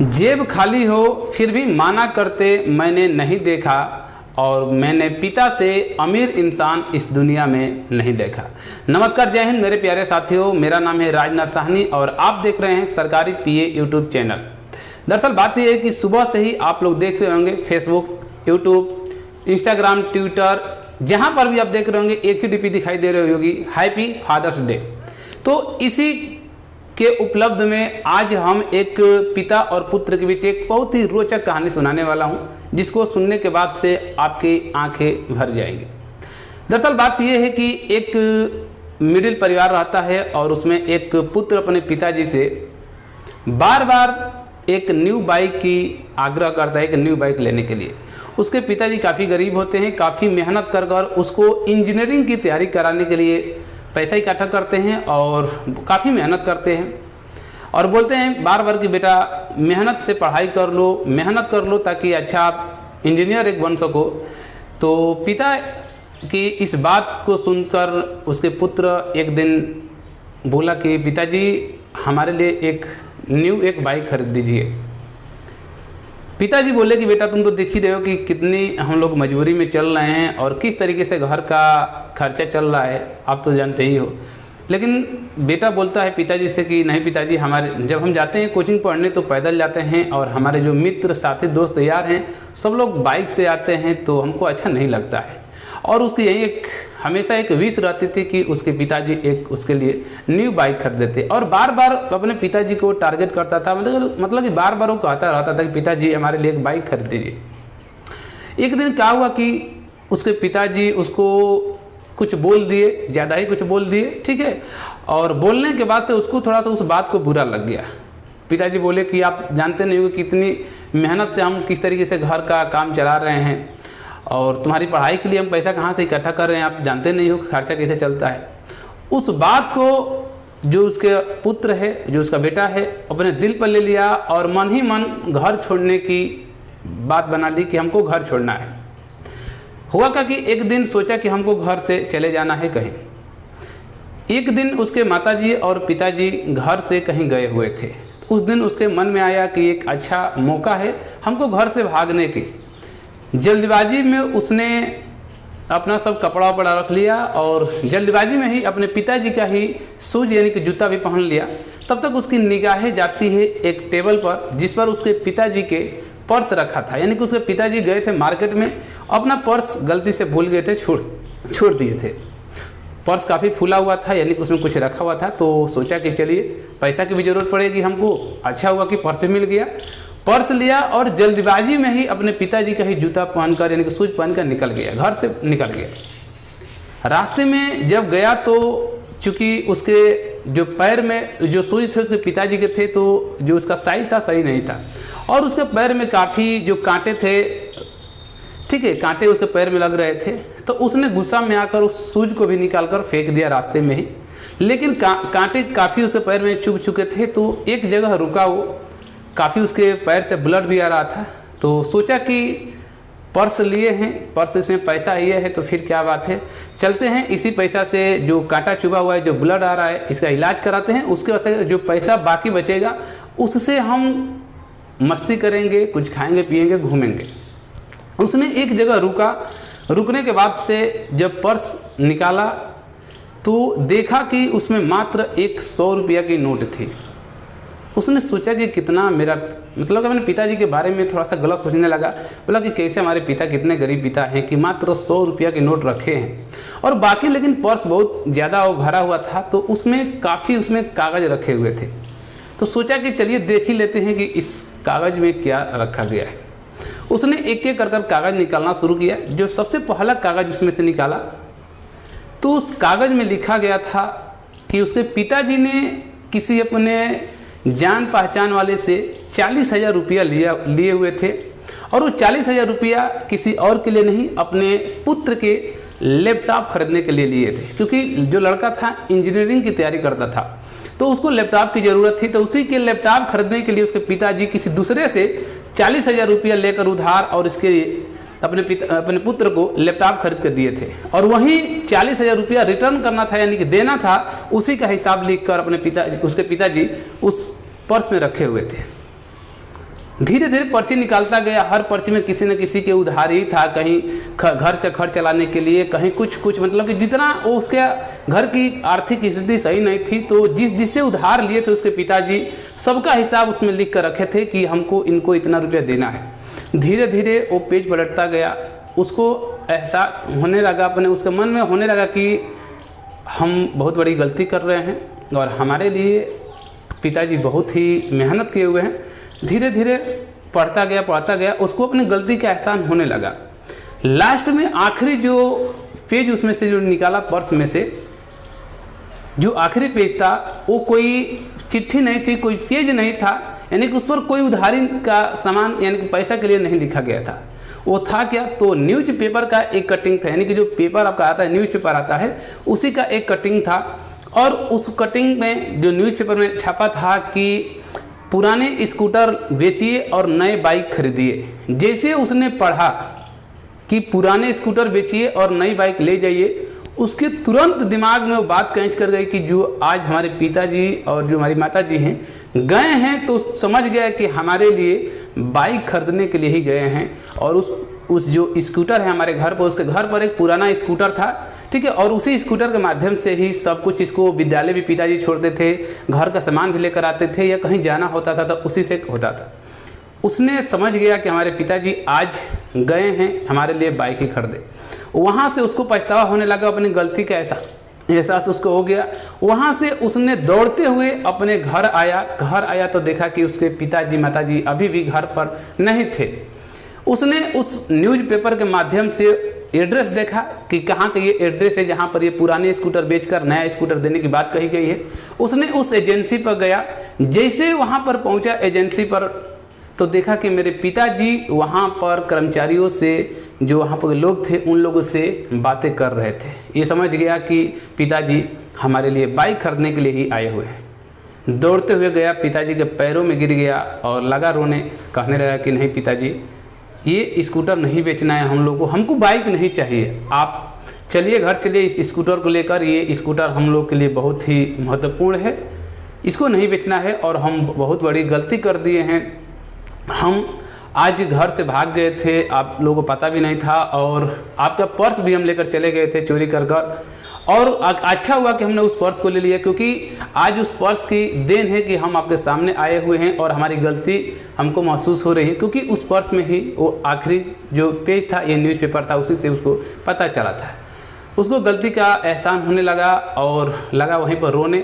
जेब खाली हो फिर भी माना करते मैंने नहीं देखा, और मैंने पिता से अमीर इंसान इस दुनिया में नहीं देखा। नमस्कार, जय हिंद मेरे प्यारे साथियों, मेरा नाम है राजनाथ साहनी और आप देख रहे हैं सरकारी पीए यूट्यूब चैनल। दरअसल बात यह है कि सुबह से ही आप लोग देख रहे होंगे फेसबुक, यूट्यूब, इंस्टाग्राम, ट्विटर, जहाँ पर भी आप देख रहे होंगे एक ही डीपी दिखाई दे रही होगी, हैप्पी फादर्स डे। तो इसी के उपलब्ध में आज हम एक पिता और पुत्र के बीच एक बहुत ही रोचक कहानी सुनाने वाला हूं, जिसको सुनने के बाद से आपकी आंखें भर जाएंगी। दरअसल बात यह है कि एक मिडिल परिवार रहता है और उसमें एक पुत्र अपने पिताजी से बार बार एक न्यू बाइक की आग्रह करता है, एक न्यू बाइक लेने के लिए। उसके पिताजी काफ़ी गरीब होते हैं, काफ़ी मेहनत कर कर उसको इंजीनियरिंग की तैयारी कराने के लिए पैसा इकट्ठा करते हैं और काफ़ी मेहनत करते हैं और बोलते हैं बार बार कि बेटा मेहनत से पढ़ाई कर लो ताकि अच्छा आप इंजीनियर एक बन सको। तो पिता की इस बात को सुनकर उसके पुत्र एक दिन बोला कि पिताजी हमारे लिए एक बाइक खरीद दीजिए। पिताजी बोले कि बेटा तुम तो देख ही रहे हो कि कितनी हम लोग मजबूरी में चल रहे हैं और किस तरीके से घर का खर्चा चल रहा है, आप तो जानते ही हो। लेकिन बेटा बोलता है पिताजी से कि नहीं पिताजी, हमारे जब हम जाते हैं कोचिंग पढ़ने तो पैदल जाते हैं और हमारे जो मित्र साथी दोस्त यार हैं सब लोग बाइक से आते हैं, तो हमको अच्छा नहीं लगता है। और उसकी यही हमेशा एक विश रहती थी कि उसके पिताजी उसके लिए न्यू बाइक खरीद देते और बार बार अपने पिताजी को टारगेट करता था। मतलब कि बार बार वो कहता रहता था कि पिताजी हमारे लिए एक बाइक खरीद दीजिए। एक दिन क्या हुआ कि उसके पिताजी उसको कुछ बोल दिए, ज़्यादा ही कुछ बोल दिए, ठीक है। और बोलने के बाद से उसको थोड़ा सा उस बात को बुरा लग गया। पिताजी बोले कि आप जानते नहीं हो कि कितनी मेहनत से हम किस तरीके से घर का काम चला रहे हैं और तुम्हारी पढ़ाई के लिए हम पैसा कहाँ से इकट्ठा कर रहे हैं, आप जानते नहीं हो कि खर्चा कैसे चलता है। उस बात को जो उसके पुत्र है, जो उसका बेटा है, अपने दिल पर ले लिया और मन ही मन घर छोड़ने की बात बना ली कि हमको घर छोड़ना है। हुआ क्या कि एक दिन सोचा कि हमको घर से चले जाना है कहीं। एक दिन उसके माताजी और पिताजी घर से कहीं गए हुए थे। उस दिन उसके मन में आया कि एक अच्छा मौका है हमको घर से भागने की। जल्दबाजी में उसने अपना सब कपड़ा वपड़ा रख लिया और जल्दबाजी में ही अपने पिताजी का ही शूज यानी कि जूता भी पहन लिया। तब तक उसकी निगाहें जाती है एक टेबल पर जिस पर उसके पिताजी के पर्स रखा था। यानी कि उसके पिताजी गए थे मार्केट में, अपना पर्स गलती से भूल गए थे, छोड़ दिए थे। पर्स काफ़ी फूला हुआ था, यानी कि उसमें कुछ रखा हुआ था। तो सोचा कि चलिए पैसा की भी ज़रूरत पड़ेगी हमको, अच्छा हुआ कि पर्स भी मिल गया। पर्स लिया और जल्दबाजी में ही अपने पिताजी का ही जूता पहनकर यानी कि शूज पहनकर निकल गया, घर से निकल गया। रास्ते में जब गया तो चूँकि उसके जो पैर में जो शूज थे उसके पिताजी के थे, तो जो उसका साइज था सही नहीं था और उसके पैर में काफ़ी जो कांटे थे, ठीक है, कांटे उसके पैर में लग रहे थे। तो उसने गुस्सा में आकर उस शूज को भी निकाल कर फेंक दिया रास्ते में ही। लेकिन कांटे काफ़ी उसके पैर में चुभ चुके थे, तो एक जगह रुका, वो काफ़ी उसके पैर से ब्लड भी आ रहा था। तो सोचा कि पर्स लिए हैं, पर्स इसमें पैसा ये है तो फिर क्या बात है, चलते हैं इसी पैसा से जो कांटा चुभा हुआ है, जो ब्लड आ रहा है, इसका इलाज कराते हैं। उसके बाद से जो पैसा बाकी बचेगा उससे हम मस्ती करेंगे, कुछ खाएंगे पिएंगे, घूमेंगे। उसने एक जगह रुका। रुकने के बाद से जब पर्स निकाला तो देखा कि उसमें मात्र एक 100 रुपया की नोट थी। उसने सोचा कि कितना मेरा मतलब अपने पिताजी के बारे में थोड़ा सा गलत सोचने लगा। बोला कि कैसे हमारे पिता कितने गरीब पिता हैं कि मात्र 100 रुपया की नोट रखे हैं और बाकी, लेकिन पर्स बहुत ज़्यादा भरा हुआ था तो उसमें काफ़ी कागज़ रखे हुए थे। तो सोचा कि चलिए देख ही लेते हैं कि इस कागज़ में क्या रखा गया है। उसने एक एक कर कागज़ निकालना शुरू किया। जो सबसे पहला कागज़ उसमें से निकाला तो उस कागज़ में लिखा गया था कि उसके पिताजी ने किसी अपने जान पहचान वाले से 40,000 रुपया लिए हुए थे और वो 40,000 रुपया किसी और के लिए नहीं, अपने पुत्र के लैपटॉप खरीदने के लिए लिए थे। क्योंकि जो लड़का था इंजीनियरिंग की तैयारी करता था तो उसको लैपटॉप की ज़रूरत थी। तो उसी के लैपटॉप खरीदने के लिए उसके पिताजी किसी दूसरे से 40,000 रुपया लेकर उधार और इसके अपने पुत्र को लैपटॉप खरीद कर दिए थे और वहीं 40,000 रुपया रिटर्न करना था यानी कि देना था। उसी का हिसाब लिखकर उसके पिताजी उस पर्स में रखे हुए थे। धीरे धीरे पर्ची निकालता गया। हर पर्ची में किसी न किसी के उधार ही था, कहीं घर का खर्च चलाने के लिए, कहीं कुछ मतलब कि जितना वो उसके घर की आर्थिक स्थिति सही नहीं थी, तो जिससे उधार लिए थे उसके पिताजी सबका हिसाब उसमें लिख कर रखे थे कि हमको इनको इतना रुपया देना है। धीरे धीरे वो पेज पलटता गया, उसको एहसास होने लगा, अपने उसके मन में होने लगा कि हम बहुत बड़ी गलती कर रहे हैं और हमारे लिए पिताजी बहुत ही मेहनत किए हुए हैं। धीरे धीरे पढ़ता गया, उसको अपनी गलती का एहसास होने लगा। लास्ट में आखिरी जो पेज उसमें से जो निकाला पर्स में से, जो आखिरी पेज था वो कोई चिट्ठी नहीं थी, कोई पेज नहीं था, यानी कि उस पर कोई उधारी का सामान यानी कि पैसा के लिए नहीं लिखा गया था। वो था क्या, तो न्यूज़पेपर का एक कटिंग था, यानी कि जो पेपर आपका आता है, न्यूज़पेपर आता है, उसी का एक कटिंग था। और उस कटिंग में जो न्यूज़पेपर में छपा था कि पुराने स्कूटर बेचिए और नए बाइक खरीदिए। जैसे उसने पढ़ा कि पुराने स्कूटर बेचिए और नई बाइक ले जाइए, उसके तुरंत दिमाग में वो बात कैच कर गई कि जो आज हमारे पिताजी और जो हमारी माताजी हैं गए हैं, तो समझ गया कि हमारे लिए बाइक खरीदने के लिए ही गए हैं। और उस जो स्कूटर है हमारे घर पर, उसके घर पर एक पुराना स्कूटर था, ठीक है, और उसी स्कूटर के माध्यम से ही सब कुछ, इसको विद्यालय भी पिताजी छोड़ते थे, घर का सामान भी लेकर आते थे, या कहीं जाना होता था तो उसी से होता था। उसने समझ गया कि हमारे पिताजी आज गए हैं हमारे लिए बाइक ही खरीदे। वहाँ से उसको पछतावा होने लगा, अपनी गलती का एहसास उसको हो गया। वहाँ से उसने दौड़ते हुए अपने घर आया तो देखा कि उसके पिताजी माताजी अभी भी घर पर नहीं थे। उसने उस न्यूज़पेपर के माध्यम से एड्रेस देखा कि कहाँ का ये एड्रेस है जहाँ पर ये पुराने स्कूटर बेचकर नया स्कूटर देने की बात कही गई है। उसने उस एजेंसी पर गया। जैसे वहाँ पर पहुँचा एजेंसी पर, तो देखा कि मेरे पिताजी वहाँ पर कर्मचारियों से, जो वहाँ पर लोग थे, उन लोगों से बातें कर रहे थे। ये समझ गया कि पिताजी हमारे लिए बाइक खरीदने के लिए ही आए हुए हैं। दौड़ते हुए गया, पिताजी के पैरों में गिर गया और लगा रोने, कहने लगा कि नहीं पिताजी, ये स्कूटर नहीं बेचना है हम लोग को, हमको बाइक नहीं चाहिए, आप चलिए घर चलिए इस स्कूटर को लेकर। ये स्कूटर हम लोग के लिए बहुत ही महत्वपूर्ण है, इसको नहीं बेचना है और हम बहुत बड़ी गलती कर दिए हैं। हम आज घर से भाग गए थे, आप लोगों को पता भी नहीं था, और आपका पर्स भी हम लेकर चले गए थे चोरी कर कर। और अच्छा हुआ कि हमने उस पर्स को ले लिया, क्योंकि आज उस पर्स की देन है कि हम आपके सामने आए हुए हैं और हमारी गलती हमको महसूस हो रही है, क्योंकि उस पर्स में ही वो आखिरी जो पेज था, ये न्यूज़पेपर था, उसी से उसको पता चला था। उसको गलती का एहसास होने लगा और लगा वहीं पर रोने,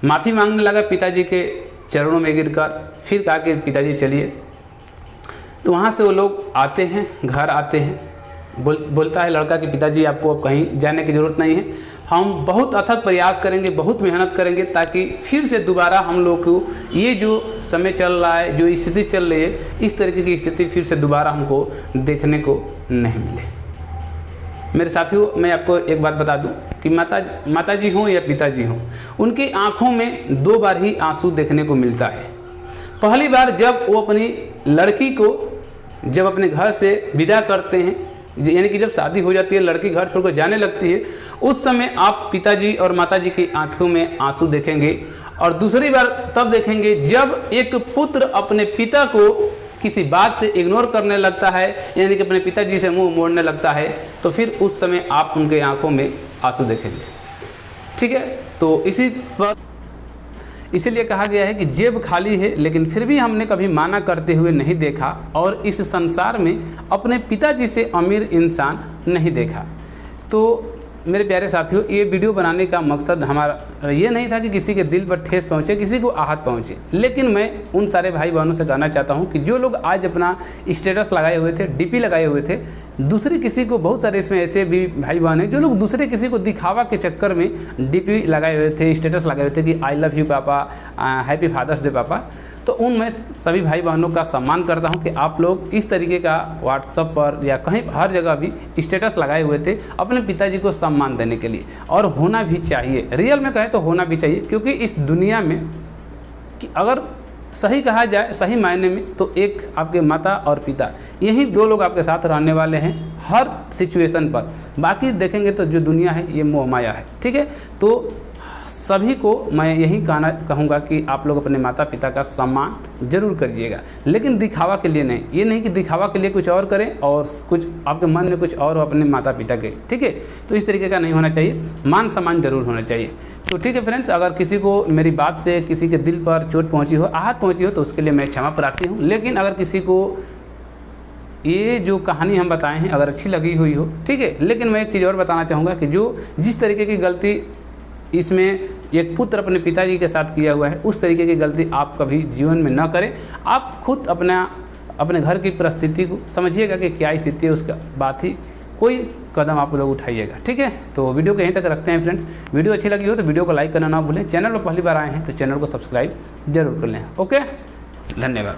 माफ़ी मांगने लगा पिताजी के चरणों में गिरकर। फिर कहा कि पिताजी चलिए। तो वहाँ से वो लोग आते हैं, घर आते हैं, बोलता है लड़का कि पिताजी आपको अब कहीं जाने की ज़रूरत नहीं है, हम बहुत अथक प्रयास करेंगे, बहुत मेहनत करेंगे, ताकि फिर से दोबारा हम लोग को ये जो समय चल रहा है, जो स्थिति चल रही है, इस तरीके की स्थिति फिर से दोबारा हमको देखने को नहीं मिले। मेरे साथियों, मैं आपको एक बात बता दूं कि माताजी हों या पिताजी हों, उनकी आँखों में दो बार ही आंसू देखने को मिलता है। पहली बार जब वो अपनी लड़की को जब अपने घर से विदा करते हैं, यानी कि जब शादी हो जाती है, लड़की घर छोड़कर जाने लगती है, उस समय आप पिताजी और माताजी की आंखों में आंसू देखेंगे। और दूसरी बार तब देखेंगे जब एक पुत्र अपने पिता को किसी बात से इग्नोर करने लगता है, यानी कि अपने पिताजी से मुंह मोड़ने लगता है, तो फिर उस समय आप उनके आंखों में आंसू देखेंगे। ठीक है, तो इसीलिए कहा गया है कि जेब खाली है, लेकिन फिर भी हमने कभी माना करते हुए नहीं देखा, और इस संसार में अपने पिताजी से अमीर इंसान नहीं देखा। तो मेरे प्यारे साथियों, ये वीडियो बनाने का मकसद हमारा ये नहीं था कि किसी के दिल पर ठेस पहुँचे, किसी को आहत पहुँचे, लेकिन मैं उन सारे भाई बहनों से कहना चाहता हूँ कि जो लोग आज अपना स्टेटस लगाए हुए थे, डीपी लगाए हुए थे, दूसरे किसी को, बहुत सारे इसमें ऐसे भी भाई बहन हैं जो लोग दूसरे किसी को दिखावा के चक्कर में डीपी लगाए हुए थे, स्टेटस लगाए हुए थे कि आई लव यू पापा, हैप्पी फादर्स डे पापा। तो उनमें सभी भाई बहनों का सम्मान करता हूं कि आप लोग इस तरीके का व्हाट्सएप पर या कहीं हर जगह भी स्टेटस लगाए हुए थे अपने पिताजी को सम्मान देने के लिए, और होना भी चाहिए। रियल में कहें तो होना भी चाहिए, क्योंकि इस दुनिया में कि अगर सही कहा जाए, सही मायने में, तो एक आपके माता और पिता, यही दो लोग आपके साथ रहने वाले हैं हर सिचुएशन पर। बाकी देखेंगे तो जो दुनिया है ये मोह माया है। ठीक है, तो सभी को मैं यही कहूँगा कि आप लोग अपने माता पिता का सम्मान जरूर करिएगा, लेकिन दिखावा के लिए नहीं। ये नहीं कि दिखावा के लिए कुछ और करें और कुछ आपके मन में कुछ और अपने माता पिता के, ठीक है। तो इस तरीके का नहीं होना चाहिए, मान सम्मान जरूर होना चाहिए। तो ठीक है फ्रेंड्स, अगर किसी को मेरी बात से किसी के दिल पर चोट पहुँची हो, आहत पहुँची हो, तो उसके लिए मैं क्षमा प्रार्थी हूँ। लेकिन अगर किसी को ये जो कहानी हम बताए हैं अगर अच्छी लगी हुई हो, ठीक है। लेकिन मैं एक चीज़ और बताना चाहूँगा कि जो जिस तरीके की गलती इसमें एक पुत्र अपने पिताजी के साथ किया हुआ है, उस तरीके की गलती आप कभी जीवन में न करें। आप खुद अपने घर की परिस्थिति को समझिएगा कि क्या स्थिति है, उसका बात ही कोई कदम आप लोग उठाइएगा, ठीक है। तो वीडियो को यहीं तक रखते हैं फ्रेंड्स। वीडियो अच्छी लगी हो तो वीडियो को लाइक करना ना भूलें। चैनल पर पहली बार आए हैं तो चैनल को सब्सक्राइब जरूर कर लें। ओके, धन्यवाद।